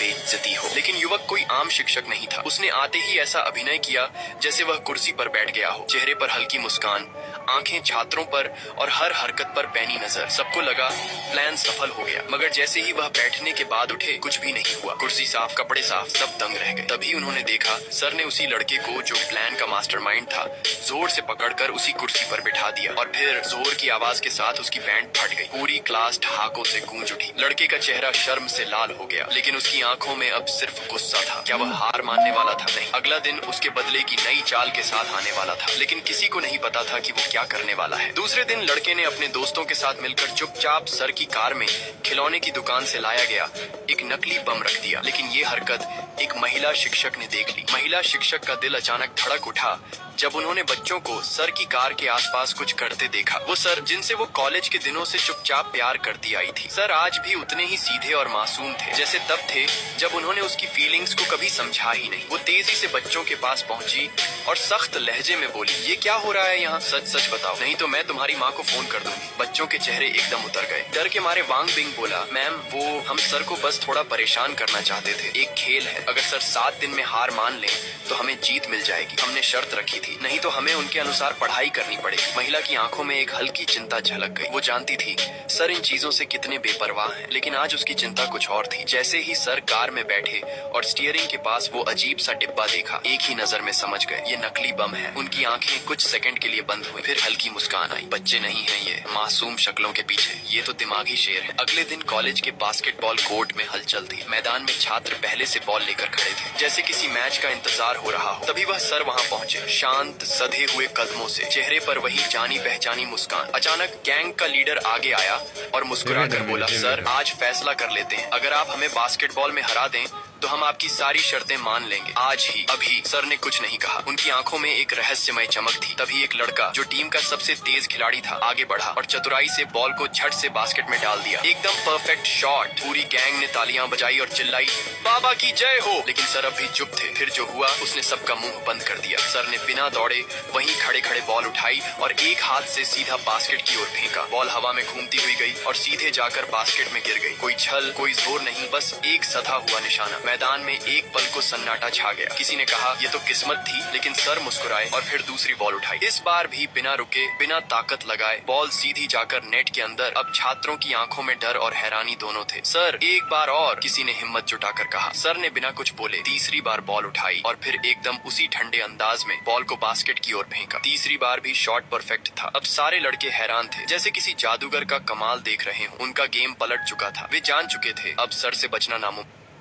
बेइज्जती हो। लेकिन युवक कोई आम शिक्षक नहीं था। उसने आते ही ऐसा अभिनय किया जैसे वह कुर्सी पर बैठ गया हो। चेहरे पर हल्की मुस्कान, आंखें छात्रों पर और हर हरकत पर पैनी नजर। सबको लगा प्लान सफल हो गया। मगर जैसे ही वह बैठने के बाद उठे, कुछ भी नहीं हुआ। कुर्सी साफ, कपड़े साफ, सब दंग रह गए। तभी उन्होंने देखा सर ने उसी लड़के को, जो प्लान का मास्टरमाइंड था, जोर से पकड़कर उसी कुर्सी पर बिठा दिया और फिर जोर की आवाज के साथ उसकी पैंट फट गई। पूरी क्लास ठहाकों से गूंज उठी। लड़के का चेहरा शर्म से लाल हो गया, लेकिन उसकी आंखों में अब सिर्फ गुस्सा था। क्या वह हार मानने वाला था? नहीं। अगला दिन उसके बदले की नई चाल के साथ आने वाला था, लेकिन किसी को नहीं पता था कि वो क्या करने वाला है। दूसरे दिन लड़के ने अपने दोस्तों के साथ मिलकर चुपचाप सर की कार में खिलौने की दुकान से लाया गया एक नकली बम रख दिया। लेकिन ये हरकत एक महिला शिक्षक ने देख ली। महिला शिक्षक का दिल अचानक धड़क उठा जब उन्होंने बच्चों को सर की कार के आसपास कुछ करते देखा। वो सर जिनसे वो कॉलेज के दिनों से चुपचाप प्यार करती आई थी। सर आज भी उतने ही सीधे और मासूम थे जैसे तब थे जब उन्होंने उसकी फीलिंग्स को कभी समझा ही नहीं। वो तेजी से बच्चों के पास पहुंची और सख्त लहजे में बोली, ये क्या हो रहा है यहाँ? सच सच बताओ, नहीं तो मैं तुम्हारी माँ को फोन कर दूंगी। बच्चों के चेहरे एकदम उतर गए। डर के मारे वांग बिंग बोला, मैम वो हम सर को बस थोड़ा परेशान करना चाहते थे। एक खेल है, अगर सर 7 दिन में हार मान लें तो हमें जीत मिल जाएगी। हमने शर्त रखी थी, नहीं तो हमें उनके अनुसार पढ़ाई करनी पड़ेगी। महिला की आंखों में एक हल्की चिंता झलक गई। वो जानती थी सर इन चीजों से कितने बेपरवाह हैं, लेकिन आज उसकी चिंता कुछ और थी। जैसे ही सर कार में बैठे और स्टीयरिंग के पास वो अजीब सा डिब्बा देखा, एक ही नजर में समझ गए ये नकली बम है। उनकी आंखें कुछ सेकंड के लिए बंद हुई, फिर हल्की मुस्कान आई। बच्चे नहीं हैं ये, मासूम शक्लों के पीछे ये तो दिमागी शेर है। अगले दिन कॉलेज के बास्केटबॉल कोर्ट में हलचल थी। मैदान में छात्र पहले से बॉल लेकर खड़े थे, जैसे किसी मैच का इंतजार हो रहा हो। तभी वह सर वहां पहुंचे, शांत सधे हुए कदमों से, चेहरे पर वही जानी पहचानी मुस्कान। अचानक गैंग का लीडर आगे आया और मुस्कुराकर बोला, सर आज फैसला कर लेते हैं। अगर आप हमें बास्केटबॉल में हरा दें तो हम आपकी सारी शर्तें मान लेंगे, आज ही अभी। सर ने कुछ नहीं कहा, उनकी आंखों में एक रहस्यमय चमक थी। तभी एक लड़का जो टीम का सबसे तेज खिलाड़ी था आगे बढ़ा और चतुराई से बॉल को झट से बास्केट में डाल दिया। एकदम परफेक्ट शॉट। पूरी गैंग ने तालियां बजाई और चिल्लाई, बाबा की जय हो। लेकिन सर अब भी चुप थे। फिर जो हुआ उसने सबका मुंह बंद कर दिया। सर ने बिना दौड़े वहीं खड़े खड़े बॉल उठाई और एक हाथ से सीधा बास्केट की ओर फेंका। बॉल हवा में घूमती हुई गई और सीधे जाकर बास्केट में गिर गई। कोई छल, कोई जोर नहीं, बस एक सधा हुआ निशाना। मैदान में एक पल को सन्नाटा छा गया। किसी ने कहा ये तो किस्मत थी, लेकिन सर मुस्कुराए और फिर दूसरी बॉल उठाई। इस बार भी बिना रुके, बिना ताकत लगाए बॉल सीधी जाकर नेट के अंदर। अब छात्रों की आंखों में डर और हैरानी दोनों थे। सर एक बार और, किसी ने हिम्मत जुटाकर कहा। सर ने बिना कुछ बोले तीसरी बार बॉल उठाई और फिर एकदम उसी ठंडे अंदाज में बॉल को बास्केट की ओर फेंका। तीसरी बार भी शॉट परफेक्ट था। अब सारे लड़के हैरान थे, जैसे किसी जादूगर का कमाल देख रहे हों। उनका गेम पलट चुका था। वे जान चुके थे अब सर से बचना नामुमकिन